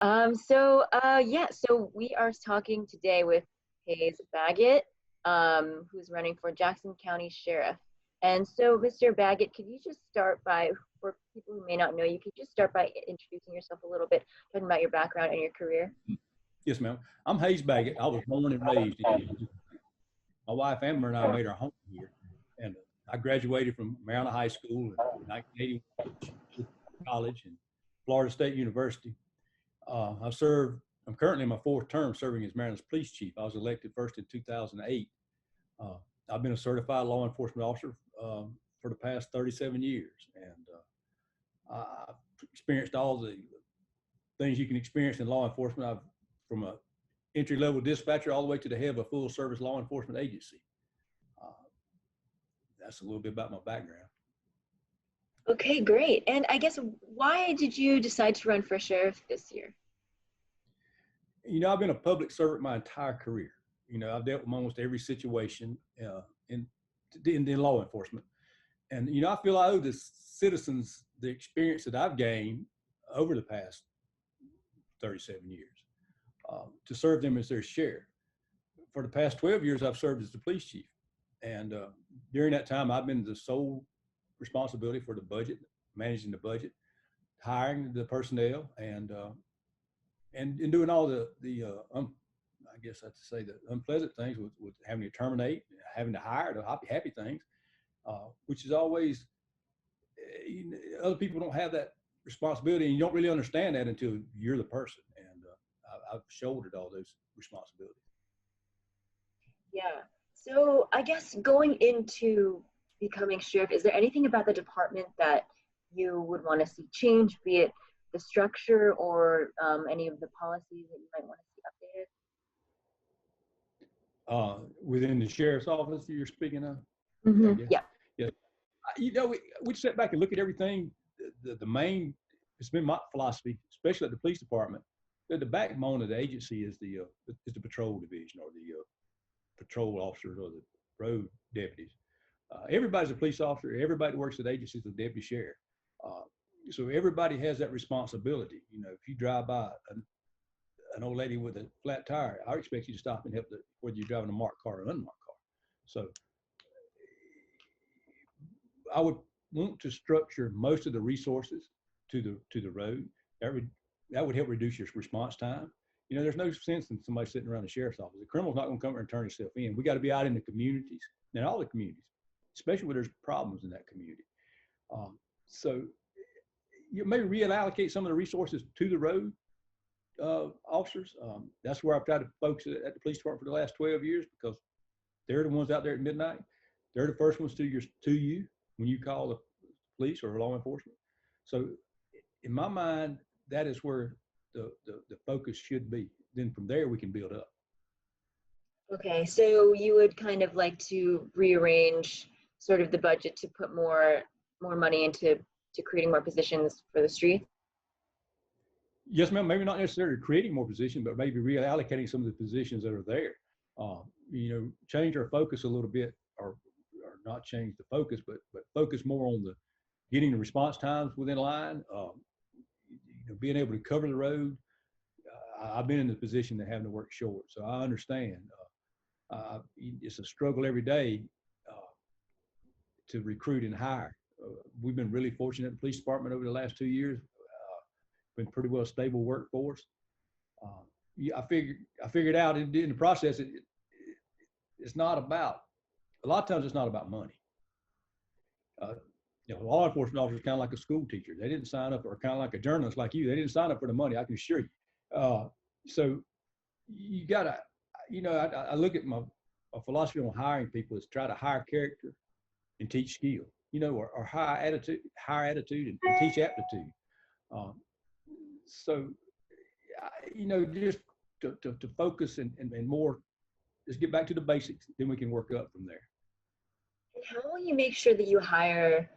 So we are talking today with Hayes Baggett, who's running for Jackson County Sheriff. And so, Mr. Baggett, could you just start by, for people who may not know you, could you just start by introducing yourself a little bit, talking about your background and your career? Yes, ma'am. I'm Hayes Baggett. I was born and raised in. My wife Amber and I made our home here, and I graduated from Maryland High School in 1980 college and Florida State University. I'm currently in my fourth term serving as Maryland's police chief. I was elected first in 2008. I've been a certified law enforcement officer for the past 37 years, and I've experienced all the things you can experience in law enforcement. From a entry-level dispatcher all the way to the head of a full-service law enforcement agency. That's a little bit about my background. Okay, great. And I guess, why did you decide to run for sheriff this year? You know, I've been a public servant my entire career. You know, I've dealt with almost every situation in law enforcement. And, you know, I feel I owe the citizens the experience that I've gained over the past 37 years. To serve them as their sheriff. For the past 12 years, I've served as the police chief. And during that time, I've been the sole responsibility for the budget, managing the budget, hiring the personnel, and doing all the I guess I'd say the unpleasant things with having to terminate, having to hire, the happy things, which is always, other people don't have that responsibility, and you don't really understand that until you're the person. And I've shouldered all those responsibilities. Yeah. So I guess going into becoming sheriff, is there anything about the department that you would want to see change, be it the structure or any of the policies that you might want to see updated? Within the sheriff's office you're speaking of? Mm-hmm. Yeah. You know, we sit back and look at everything. The main, it's been my philosophy, especially at the police department, that the backbone of the agency is the patrol division, or the patrol officers, or the road deputies. Everybody's a police officer. Everybody that works at the agency is a deputy sheriff. So everybody has that responsibility. You know, if you drive by an old lady with a flat tire, I expect you to stop and help, whether you're driving a marked car or an unmarked car. So I would want to structure most of the resources to the road. That would help reduce your response time. You know, there's no sense in somebody sitting around the sheriff's office. The criminal's not going to come and turn himself in. We got to be out in the communities, and all the communities, especially when there's problems in that community. So you maybe reallocate some of the resources to the road officers. That's where I've tried to focus at the police department for the last 12 years, because they're the ones out there at midnight. They're the first ones to you when you call the police or law enforcement. So in my mind, that is where the focus should be. Then from there, we can build up. Okay, so you would kind of like to rearrange sort of the budget to put more money into creating more positions for the street? Yes, ma'am. Maybe not necessarily creating more positions, but maybe reallocating some of the positions that are there. You know, change our focus a little bit, or not change the focus, but focus more on the getting the response times within line. You know, being able to cover the road. I've been in the position of having to work short, so I understand. It's a struggle every day to recruit and hire. We've been really fortunate in the police department over the last 2 years. Been pretty well stable workforce. I figured out in the process, it's not about, a lot of times it's not about money. You know, law enforcement officers kind of like a school teacher. They didn't sign up, or kind of like a journalist like you. They didn't sign up for the money, I can assure you. So you gotta, you know, I look at my philosophy on hiring people is try to hire character and teach skill, you know, or hire attitude and teach aptitude. So, you know, just to focus and more, just get back to the basics, then we can work up from there. And how will you make sure that you hire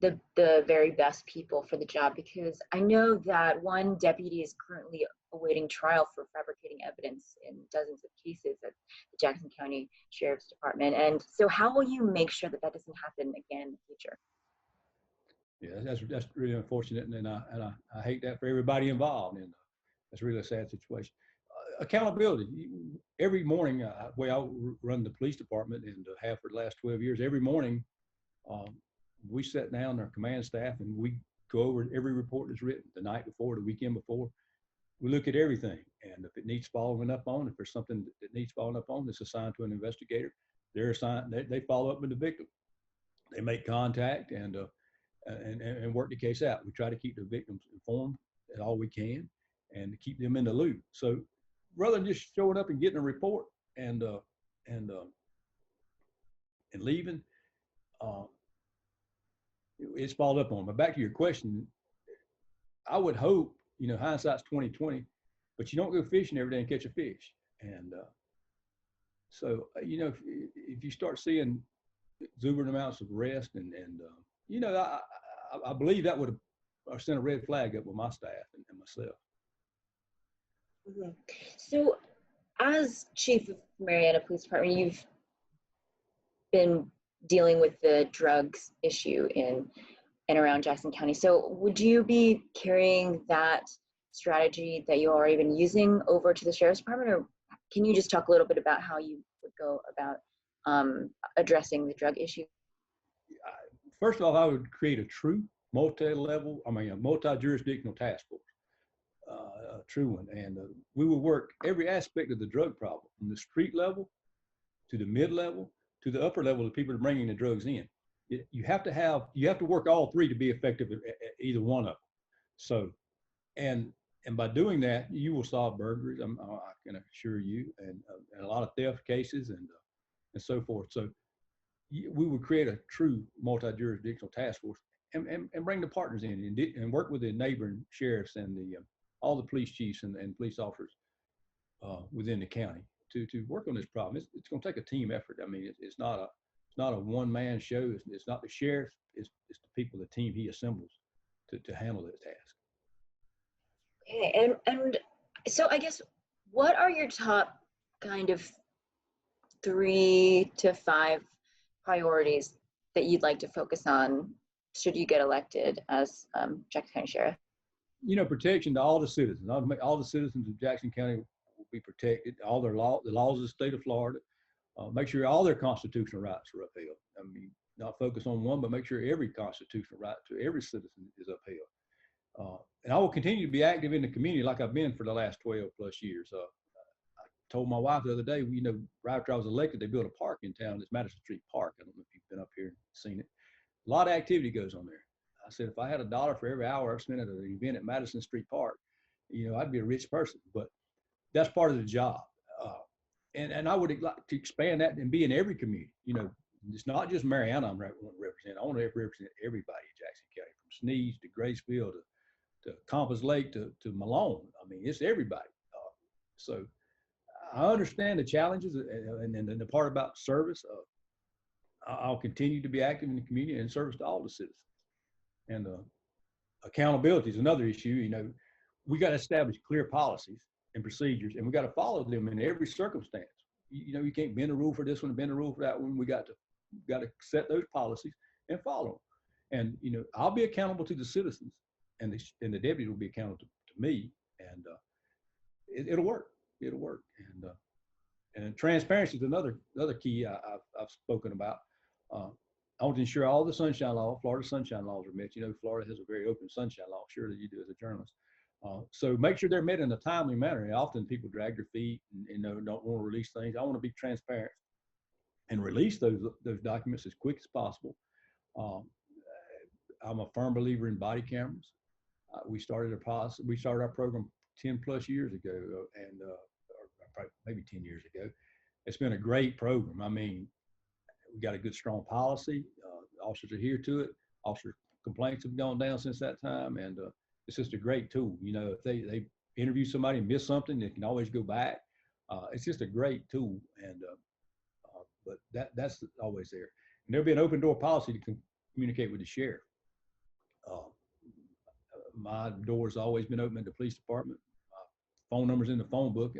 the very best people for the job? Because I know that one deputy is currently awaiting trial for fabricating evidence in dozens of cases at the Jackson County Sheriff's Department. And so how will you make sure that doesn't happen again in the future? Yeah, that's really unfortunate, and I hate that for everybody involved. And That's really a sad situation. Accountability. Every morning, way I run the police department and have for the last 12 years, every morning um, we sit down, our command staff, and we go over every report that's written the night before, the weekend before. We look at everything, and if it needs following up on, if there's something that needs following up on, it's assigned to an investigator. They're assigned. They follow up with the victim. They make contact and work the case out. We try to keep the victims informed at all we can, and to keep them in the loop. So rather than just showing up and getting a report and and uh, and leaving, uh, it's followed up on. But back to your question, I would hope, hindsight's 2020, but you don't go fishing every day and catch a fish. And so, if you start seeing exuberant amounts of rest I believe that would have sent a red flag up with my staff and myself. Mhm. So, as chief of Marietta Police Department, you've been dealing with the drugs issue in and around Jackson County. So, would you be carrying that strategy that you already been using over to the sheriff's department, or can you just talk a little bit about how you would go about addressing the drug issue? First of all, I would create a true a multi-jurisdictional task force, a true one. And we would work every aspect of the drug problem, from the street level to the mid level to the upper level of people that are bringing the drugs in. You have to work all three to be effective at either one of them. So, and by doing that, you will solve burglaries. I can assure you, and a lot of theft cases and so forth. So we would create a true multi-jurisdictional task force and bring the partners in and work with the neighboring sheriffs and all the police chiefs and police officers within the county to work on this problem. It's going to take a team effort. I mean, it's not a one-man show. It's not the sheriff. It's the people, the team he assembles to handle this task. Okay, and so I guess, what are your top kind of 3 to 5 priorities that you'd like to focus on should you get elected as Jackson County Sheriff? Protection to all the citizens. All the citizens of Jackson County will be protected. All the laws of the state of Florida. Make sure all their constitutional rights are upheld. I mean, not focus on one, but make sure every constitutional right to every citizen is upheld. And I will continue to be active in the community like I've been for the last 12 plus years. I told my wife the other day, right after I was elected, they built a park in town. It's Madison Street Park. I don't know if you've been up here and seen it. A lot of activity goes on there. I said, if I had $1 for every hour I've spent at an event at Madison Street Park, I'd be a rich person. But that's part of the job. And I would like to expand that and be in every community. It's not just Marietta I want to represent. I want to represent everybody in Jackson County, from Sneeze to Graceville to Compass Lake to Malone. I mean, it's everybody. So I understand the challenges and the part about service. I'll continue to be active in the community and service to all the citizens. And accountability is another issue. We got to establish clear policies and procedures, and we got to follow them in every circumstance. You can't bend a rule for this one and bend a rule for that one. We got to set those policies and follow them. And I'll be accountable to the citizens, and the deputy will be accountable to me, and it'll work. It'll work. And transparency is another key I've spoken about. I want to ensure all the Florida sunshine laws are met. Florida has a very open sunshine law. Surely you do as a journalist. So make sure they're met in a timely manner. Often people drag their feet and don't want to release things. I want to be transparent and release those documents as quick as possible. I'm a firm believer in body cameras. We started our program 10 plus years ago, and or probably maybe 10 years ago. It's been a great program. I mean, we got a good, strong policy. Officers adhere to it. Officer complaints have gone down since that time, and it's just a great tool. If they interview somebody and miss something, they can always go back. It's just a great tool, and but that's always there. And there'll be an open door policy to communicate with the sheriff. My door's always been open at the police department. Phone number's in the phone book.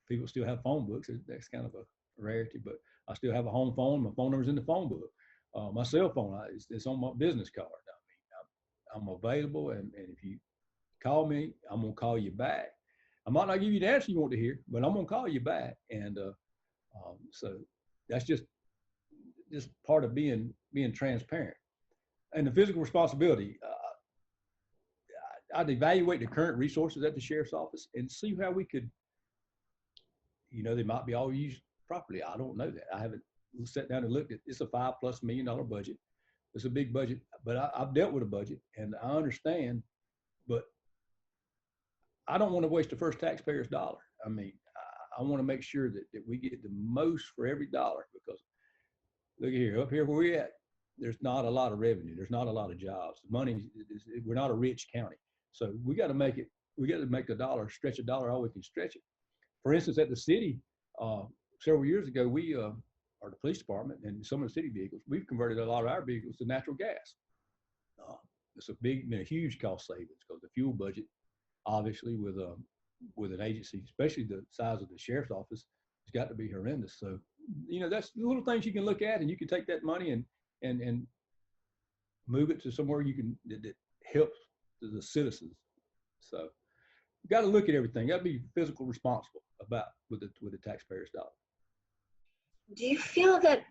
People still have phone books. That's kind of a rarity, but I still have a home phone. My phone number's in the phone book. My cell phone, it's on my business card. I mean, I'm available, and if you call me. I'm going to call you back. I might not give you the answer you want to hear, but I'm going to call you back. And so that's just part of being transparent. And the physical responsibility, I'd evaluate the current resources at the sheriff's office and see how we could, they might be all used properly. I don't know that. I haven't sat down and looked at. It's a $5+ million budget. It's a big budget, but I've dealt with a budget and I understand, but I don't want to waste the first taxpayer's dollar. I mean, I want to make sure that we get the most for every dollar, because look here, up here where we're at, there's not a lot of revenue. There's not a lot of jobs. Money, we're not a rich county. So we got to make a dollar, stretch a dollar all we can stretch it. For instance, at the city, several years ago, we, or the police department and some of the city vehicles, we've converted a lot of our vehicles to natural gas. It's been a huge cost savings, because the fuel budget, obviously, with an agency, especially the size of the sheriff's office, has got to be horrendous. So, that's the little things you can look at, and you can take that money and move it to somewhere that helps the citizens. So, you got to look at everything. You got to be fiscal responsible with the taxpayers' dollar. Do you feel that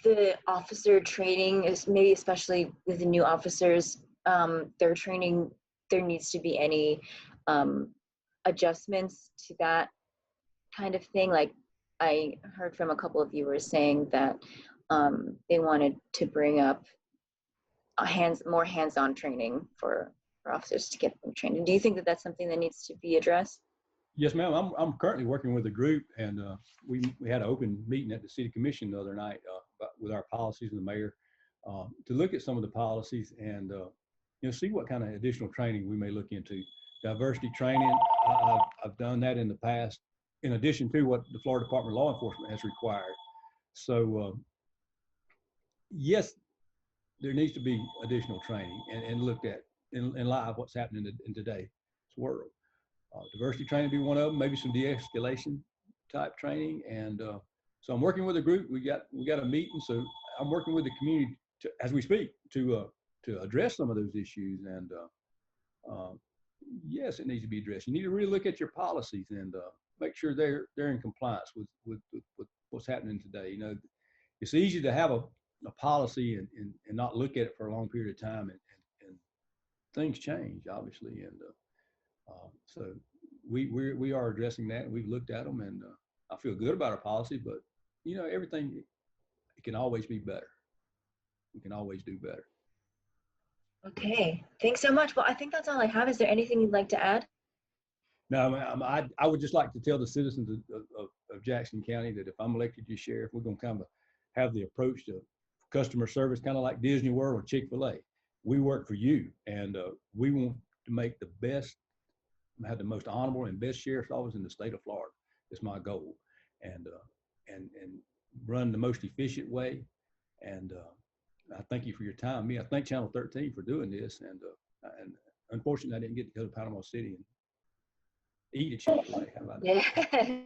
the officer training is, maybe especially with the new officers, their training, there needs to be any adjustments to that kind of thing? Like, I heard from a couple of viewers saying that they wanted to bring up more hands-on training for officers to get them trained. And do you think that that's something that needs to be addressed? Yes, ma'am. I'm currently working with a group, and we had an open meeting at the city commission the other night with our policies and the mayor to look at some of the policies and see what kind of additional training we may look into. Diversity training, I've done that in the past, in addition to what the Florida Department of Law Enforcement has required. So yes, there needs to be additional training and looked at in live what's happening in today's world. Diversity training be one of them, maybe some de-escalation type training. And so I'm working with a group. We got a meeting. So I'm working with the community as we speak to address some of those issues. And yes, it needs to be addressed. You need to really look at your policies and make sure they're in compliance with what's happening today. It's easy to have a policy and not look at it for a long period of time, and things change, obviously. And so we are addressing that. We've looked at them, and I feel good about our policy, but everything, it can always be better. We can always do better. Okay, thanks so much. Well, I think that's all I have. Is there anything you'd like to add? No, I would just like to tell the citizens of Jackson County that if I'm elected to sheriff, we're going to kind of have the approach to customer service, kind of like Disney World or Chick-fil-A. We work for you, and we want to make have the most honorable and best sheriff's office in the state of Florida. It's my goal, and run the most efficient way. And I thank you for your time. I thank Channel 13 for doing this. And unfortunately, I didn't get to go to Panama City and eat at Chick-fil-A. How about that?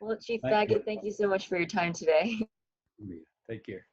Well, Chief Baggett, thank you so much for your time today. Take care.